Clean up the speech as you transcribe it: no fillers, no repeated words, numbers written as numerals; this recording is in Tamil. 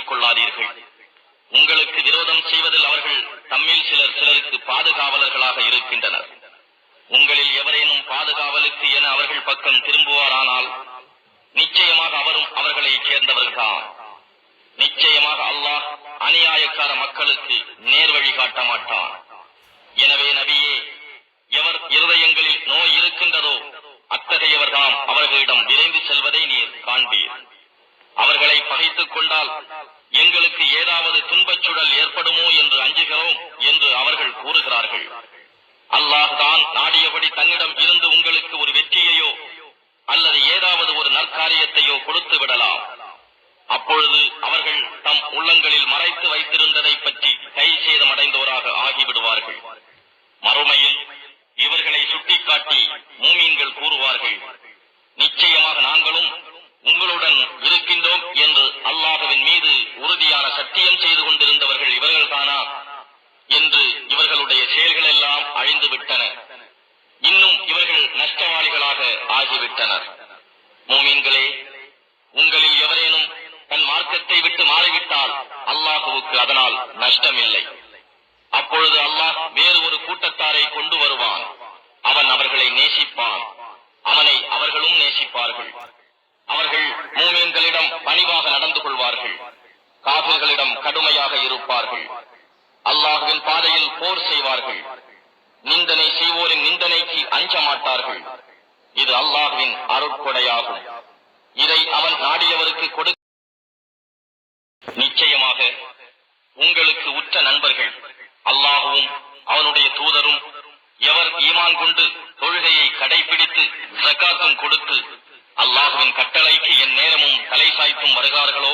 கூட்டிக் கொள்ளாதீர்கள். உங்களுக்கு விரோதம் செய்வதில் அவர்கள் தம்மில் சிலருக்கு பாதுகாவலர்களாக இருக்கின்றனர். உங்களில் எவரேனும் பாதுகாவலுக்கு என அவர்கள் பக்கம் திரும்புவாரானால் நிச்சயமாக அவரும் அவர்களை சேர்ந்தவர்கள்தான். நிச்சயமாக அல்லாஹ் அநியாயக்கார மக்களுக்கு நேர்வழி காட்ட மாட்டான். எனவே நபியே, எவர் இருதயங்களில் நோய் இருக்கின்றதோ அத்தகையவர்தாம் அவர்களிடம் விரைந்து செல்வதை நீர் காண்பீர். அவர்களை பகைத்துக் கொண்டால் எங்களுக்கு ஏதாவது துன்பச் சுழல் ஏற்படுமோ என்று அஞ்சுகிறோம் என்று அவர்கள் கூறுகிறார்கள். அல்லாஹ் தான் நாடியபடி தன்னிடம் இருந்து உங்களுக்கு ஒரு வெற்றியையோ அல்லது ஏதாவது ஒரு நற்காரியத்தையோ கொடுத்து விடலாம். அப்பொழுது அவர்கள் தம் உள்ளங்களில் மறைத்து வைத்திருந்ததை பற்றி கை சேதமடைந்தோராக ஆகிவிடுவார்கள். மறுமையில் இவர்களை சுட்டிக்காட்டி மூமீன்கள் கூறுவார்கள், நிச்சயமாக நாங்களும் உங்களுடன் இருக்கின்றோம் என்று அல்லாஹ்வின் மீது உறுதியான சத்தியம் செய்து கொண்டிருந்தவர்கள் இவர்கள்தானா என்று இவர்களுடைய செயல்கள் எல்லாம் அழிந்து விட்டன. இன்னும் இவர்கள் நஷ்டவாளிகளாக ஆகிவிட்டனர். மூமீன்களே, உங்களில் எவரேனும் தன் மார்க்கத்தை விட்டு மாறிவிட்டால் அல்லாஹுவுக்கு அதனால் நஷ்டமில்லை. அப்பொழுது அல்லாஹ் வேறு ஒரு கூட்டத்தாரை கொண்டு வருவான். அவன் அவர்களை நேசிப்பான். அவனை அவர்களும் நேசிப்பார்கள். அவர்கள் மூமீன்களிடம் பணிவாக நடந்து கொள்வார்கள். காபிர்களிடம் கடுமையாக இருப்பார்கள். அல்லாஹ்வின் பாதையில் போர் செய்வார்கள். நிந்தனை செய்வோரின் நிந்தனைக்கு அஞ்ச மாட்டார்கள். இது அல்லாஹ்வின் அருட்கொடையாகும். இதை அவன் நாடியவருக்கு கொடு. நிச்சயமாக உங்களுக்கு உற்ற நண்பர்கள் அல்லாஹுவும் அவனுடைய தூதரும் எவர் ஈமான் கொண்டு தொழுகையை கடைபிடித்து ஜகாத்தும் கொடுத்து அல்லாஹ்வின் கட்டளைக்கு என் நேரமும் தலை சாய்த்தும் வருகிறார்களோ